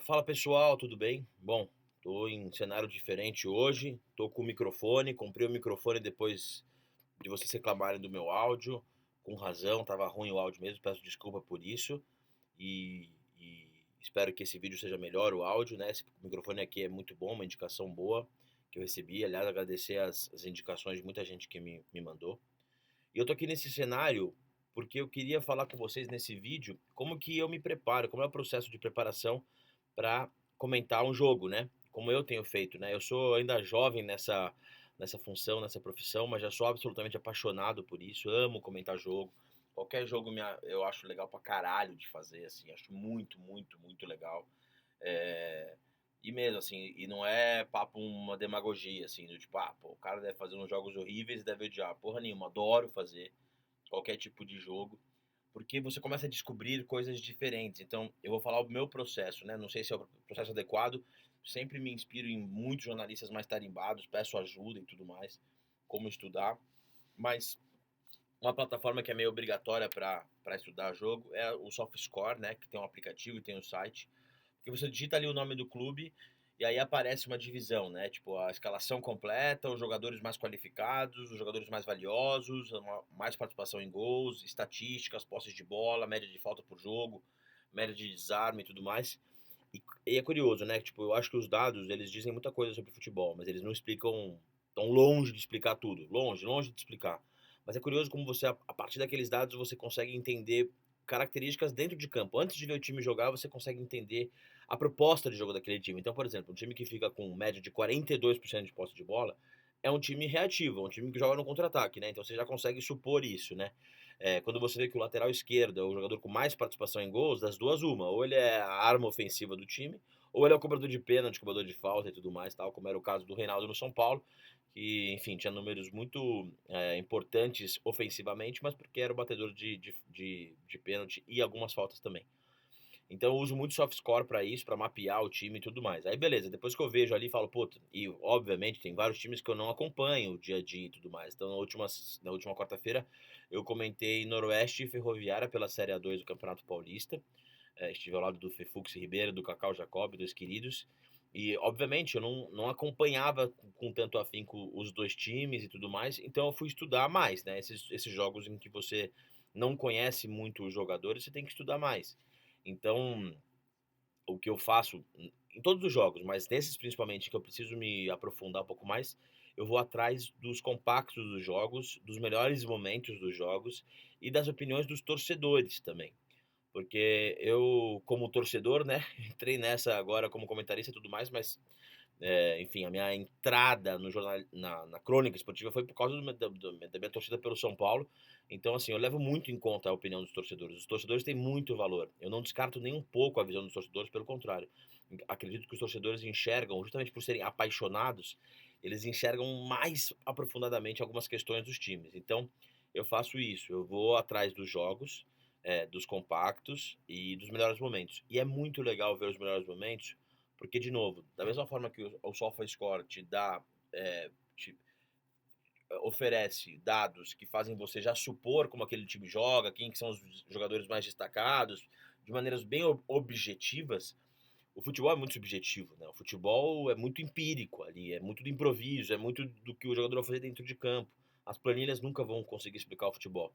Fala pessoal, tudo bem? Bom, tô em cenário diferente hoje, tô com o microfone, comprei o microfone depois de vocês reclamarem do meu áudio, com razão, tava ruim o áudio mesmo, peço desculpa por isso e espero que esse vídeo seja melhor o áudio, né? Esse microfone aqui é muito bom, uma indicação boa que eu recebi, aliás, agradecer as indicações de muita gente que me mandou. E eu tô aqui nesse cenário porque eu queria falar com vocês nesse vídeo como que eu me preparo, como é o processo de preparação para comentar um jogo, né? Como eu tenho feito, né? Eu sou ainda jovem nessa função, nessa profissão, mas já sou absolutamente apaixonado por isso, amo comentar jogo. Qualquer jogo eu acho legal pra caralho de fazer, assim, acho muito, muito, muito legal. É, e mesmo assim, e não é papo uma demagogia, assim, do tipo, pô, o cara deve fazer uns jogos horríveis e deve odiar. Porra nenhuma, adoro fazer qualquer tipo de jogo, porque você começa a descobrir coisas diferentes. Então, eu vou falar o meu processo, né? Não sei se é o processo adequado, sempre me inspiro em muitos jornalistas mais tarimbados, peço ajuda e tudo mais, como estudar, mas uma plataforma que é meio obrigatória para estudar jogo é o SoftScore, né? Que tem um aplicativo e tem um site. Porque você digita ali o nome do clube e aí aparece uma divisão, né? Tipo, a escalação completa, os jogadores mais qualificados, os jogadores mais valiosos, mais participação em gols, estatísticas, posses de bola, média de falta por jogo, média de desarme e tudo mais. E é curioso, né? Tipo, eu acho que os dados, eles dizem muita coisa sobre futebol, mas eles não explicam, tão longe de explicar tudo, longe, longe de explicar. Mas é curioso como você, a partir daqueles dados, você consegue entender características dentro de campo. Antes de ver o time jogar, você consegue entender a proposta de jogo daquele time. Então, por exemplo, um time que fica com média de 42% de posse de bola é um time reativo, é um time que joga no contra-ataque, né? Então você já consegue supor isso, né? Quando você vê que o lateral esquerdo é o jogador com mais participação em gols, das duas uma, ou ele é a arma ofensiva do time, ou ele é o cobrador de pênalti, cobrador de falta e tudo mais, tal, como era o caso do Reinaldo no São Paulo, que, enfim, tinha números muito importantes ofensivamente, mas porque era o batedor de pênalti e algumas faltas também. Então eu uso muito soft score para isso, para mapear o time e tudo mais. Aí beleza, depois que eu vejo ali, falo, puta, e obviamente tem vários times que eu não acompanho o dia a dia e tudo mais. Então na última quarta-feira eu comentei Noroeste e Ferroviária pela Série A2 do Campeonato Paulista. Estive ao lado do Fefux Ribeiro, do Cacau Jacob, dos queridos. E, obviamente, eu não acompanhava com tanto afinco os dois times e tudo mais, então eu fui estudar mais, né? Esses jogos em que você não conhece muito os jogadores, você tem que estudar mais. Então, o que eu faço em todos os jogos, mas nesses principalmente que eu preciso me aprofundar um pouco mais, eu vou atrás dos compactos dos jogos, dos melhores momentos dos jogos e das opiniões dos torcedores também. Porque eu, como torcedor, né, entrei nessa agora como comentarista e tudo mais, mas, enfim, a minha entrada no jornal, na crônica esportiva foi por causa da minha torcida pelo São Paulo. Então, assim, eu levo muito em conta a opinião dos torcedores. Os torcedores têm muito valor. Eu não descarto nem um pouco a visão dos torcedores, pelo contrário. Acredito que os torcedores enxergam, justamente por serem apaixonados, eles enxergam mais aprofundadamente algumas questões dos times. Então, eu faço isso. Eu vou atrás dos jogos, dos compactos e dos melhores momentos. E é muito legal ver os melhores momentos, porque, de novo, da mesma forma que o SofaScore te dá, te oferece dados que fazem você já supor como aquele time joga, quem que são os jogadores mais destacados, de maneiras bem objetivas. O futebol é muito subjetivo, né? O futebol é muito empírico ali, é muito do improviso, é muito do que o jogador vai fazer dentro de campo. As planilhas nunca vão conseguir explicar o futebol.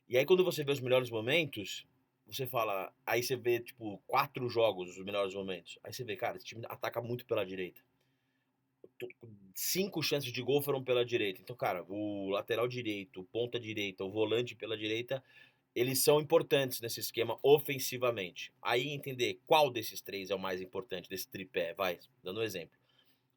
E aí quando você vê os melhores momentos, você fala, aí você vê tipo 4 jogos os melhores momentos. Aí você vê, cara, esse time ataca muito pela direita. 5 chances de gol foram pela direita. Então, cara, o lateral direito, o ponta direita, o volante pela direita, eles são importantes nesse esquema ofensivamente. Aí entender qual desses três é o mais importante, desse tripé, vai, dando um exemplo.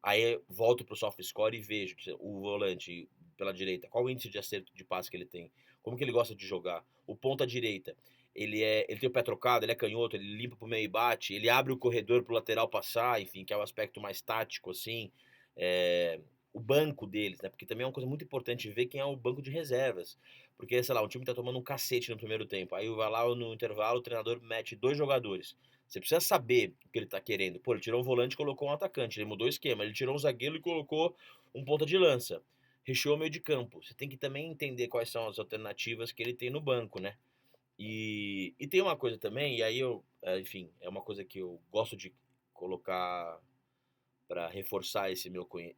Aí volto pro soft score e vejo o volante pela direita, qual o índice de acerto de passe que ele tem, como que ele gosta de jogar. O ponta direita, ele tem o pé trocado, ele é canhoto, ele limpa pro meio e bate, ele abre o corredor pro lateral passar, enfim, que é o aspecto mais tático, assim. É, o banco deles, né? Porque também é uma coisa muito importante ver quem é o banco de reservas. Porque, sei lá, o time tá tomando um cacete no primeiro tempo. Aí vai lá no intervalo, o treinador mete dois jogadores. Você precisa saber o que ele tá querendo. Pô, ele tirou um volante e colocou um atacante. Ele mudou o esquema. Ele tirou um zagueiro e colocou um ponta de lança. Recheou o meio de campo. Você tem que também entender quais são as alternativas que ele tem no banco, né? E tem uma coisa também, e aí enfim, é uma coisa que eu gosto de. colocar para reforçar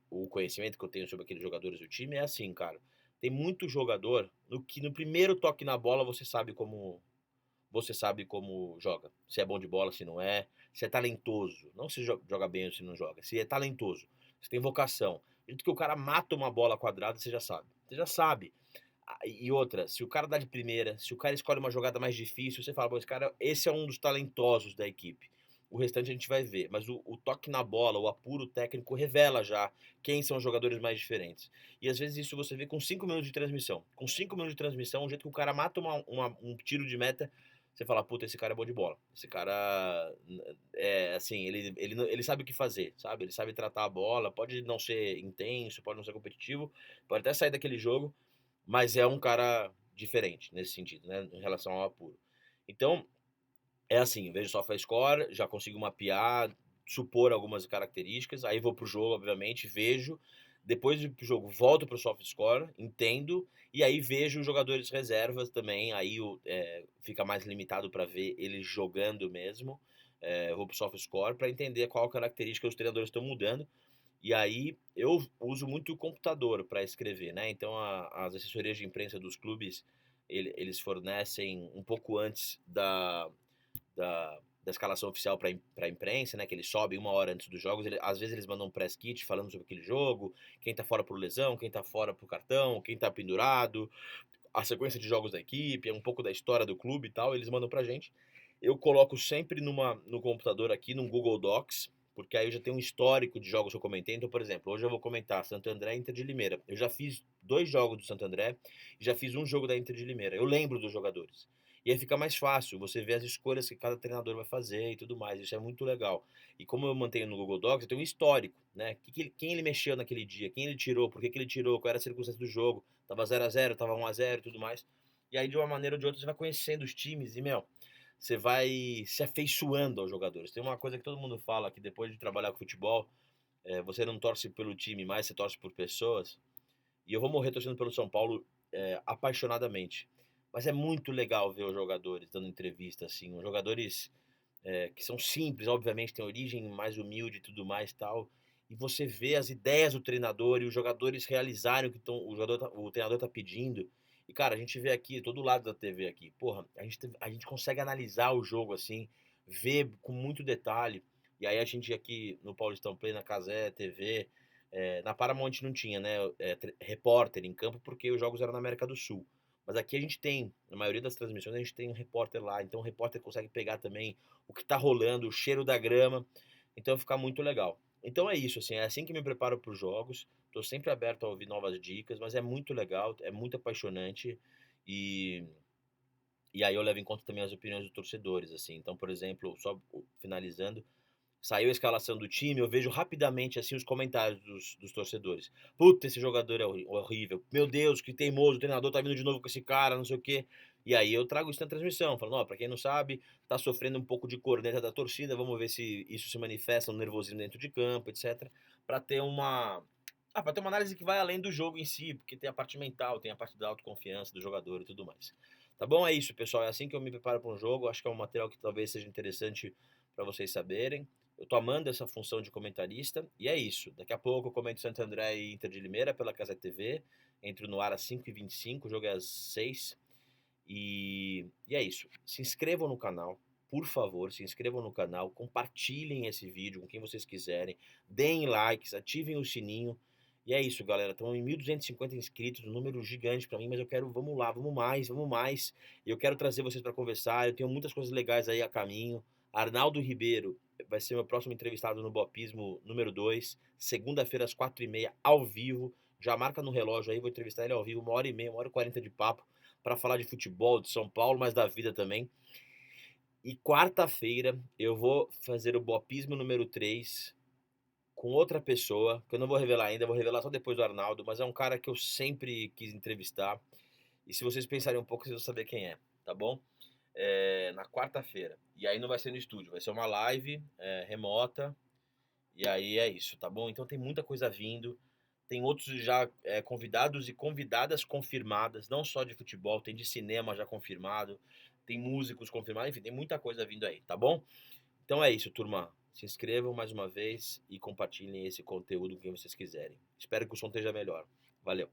o conhecimento que eu tenho sobre aqueles jogadores do time é assim, cara. Tem muito jogador que no primeiro toque na bola você sabe como joga. Se é bom de bola, se não é, se é talentoso. Não se joga bem ou se não joga. Se é talentoso, se tem vocação. Do jeito que o cara mata uma bola quadrada, você já sabe. Você já sabe. E outra, se o cara dá de primeira, se o cara escolhe uma jogada mais difícil, você fala, pô, esse é um dos talentosos da equipe. O restante a gente vai ver. Mas o toque na bola, o apuro técnico revela já quem são os jogadores mais diferentes. E às vezes isso você vê com 5 minutos de transmissão. Com 5 minutos de transmissão, o jeito que o cara mata um tiro de meta, você fala, puta, esse cara é bom de bola. Esse cara é assim, ele sabe o que fazer, sabe? Ele sabe tratar a bola, pode não ser intenso, pode não ser competitivo, pode até sair daquele jogo, mas é um cara diferente nesse sentido, né, em relação ao apuro. Então, é assim, vejo SofaScore, já consigo mapear, supor algumas características, aí vou pro jogo, obviamente, vejo, depois de ir pro jogo volto pro SofaScore, entendo, e aí vejo os jogadores reservas também, aí fica mais limitado para ver eles jogando mesmo, eu vou pro SofaScore para entender qual característica os treinadores estão mudando, e aí eu uso muito o computador para escrever, né? Então as assessorias de imprensa dos clubes eles fornecem um pouco antes da escalação oficial para a imprensa, né? Que eles sobem 1 hora antes dos jogos. Às vezes eles mandam um press kit falando sobre aquele jogo, quem tá fora por lesão, quem tá fora por cartão, quem tá pendurado, a sequência de jogos da equipe, um pouco da história do clube e tal. Eles mandam pra gente. Eu coloco sempre no computador aqui, num Google Docs, porque aí eu já tenho um histórico de jogos que eu comentei. Então, por exemplo, hoje eu vou comentar Santo André e Inter de Limeira. Eu já fiz 2 jogos do Santo André e já fiz um jogo da Inter de Limeira. Eu lembro dos jogadores. E aí fica mais fácil, você vê as escolhas que cada treinador vai fazer e tudo mais. Isso é muito legal. E como eu mantenho no Google Docs, eu tenho um histórico, né? Quem ele mexeu naquele dia, quem ele tirou, por que ele tirou, qual era a circunstância do jogo. Tava 0-0, tava 1-0 e tudo mais. E aí, de uma maneira ou de outra, você vai conhecendo os times e, meu, você vai se afeiçoando aos jogadores. Tem uma coisa que todo mundo fala que depois de trabalhar com futebol, você não torce pelo time mais, você torce por pessoas. E eu vou morrer torcendo pelo São Paulo apaixonadamente. Mas é muito legal ver os jogadores dando entrevista, assim. Os jogadores que são simples, obviamente, têm origem mais humilde e tudo mais tal. E você vê as ideias do treinador e os jogadores realizarem o treinador tá pedindo. E, cara, a gente vê aqui, todo lado da TV aqui, porra, a gente consegue analisar o jogo assim, ver com muito detalhe. E aí a gente aqui no Paulistão Play, na Cazé TV, na Paramount não tinha, né, repórter em campo, porque os jogos eram na América do Sul. Mas aqui a gente tem, na maioria das transmissões, a gente tem um repórter lá. Então o repórter consegue pegar também o que tá rolando, o cheiro da grama. Então fica muito legal. Então é isso, assim, é assim que me preparo para os jogos. Tô sempre aberto a ouvir novas dicas, mas é muito legal, é muito apaixonante e, e aí eu levo em conta também as opiniões dos torcedores, assim. Então, por exemplo, só finalizando, saiu a escalação do time, eu vejo rapidamente assim os comentários dos torcedores. Puta, esse jogador é horrível. Meu Deus, que teimoso, o treinador tá vindo de novo com esse cara, não sei o quê. E aí eu trago isso na transmissão, falando, ó, pra quem não sabe, tá sofrendo um pouco de corneta da torcida, vamos ver se isso se manifesta no nervosismo dentro de campo, etc. Pra ter uma análise que vai além do jogo em si, porque tem a parte mental, tem a parte da autoconfiança do jogador e tudo mais. Tá bom? É isso, pessoal. É assim que eu me preparo para um jogo. Acho que é um material que talvez seja interessante para vocês saberem. Eu tô amando essa função de comentarista e é isso. Daqui a pouco eu comento Santo André e Inter de Limeira pela Casa TV. Entro no ar às 5h25, o jogo é às 6. E é isso. Se inscrevam no canal, por favor, se inscrevam no canal, compartilhem esse vídeo com quem vocês quiserem, deem likes, ativem o sininho. E é isso, galera. Estamos em 1.250 inscritos, um número gigante pra mim, mas eu quero, vamos lá, vamos mais, vamos mais. Eu quero trazer vocês pra conversar, eu tenho muitas coisas legais aí a caminho. Arnaldo Ribeiro vai ser meu próximo entrevistado no Bopismo número 2, segunda-feira às 4h30, ao vivo. Já marca no relógio aí, vou entrevistar ele ao vivo, 1h30, 1h40 de papo, para falar de futebol, de São Paulo, mas da vida também. E quarta-feira eu vou fazer o Bopismo número 3 com outra pessoa, que eu não vou revelar ainda, vou revelar só depois do Arnaldo, mas é um cara que eu sempre quis entrevistar. E se vocês pensarem um pouco, vocês vão saber quem é, tá bom? Na quarta-feira. E aí não vai ser no estúdio, vai ser uma live remota. E aí é isso, tá bom? Então tem muita coisa vindo. Tem outros já convidados e convidadas confirmadas, não só de futebol, tem de cinema já confirmado, tem músicos confirmados, enfim, tem muita coisa vindo aí, tá bom? Então é isso, turma. se inscrevam mais uma vez e compartilhem esse conteúdo com quem vocês quiserem. Espero que o som esteja melhor. Valeu!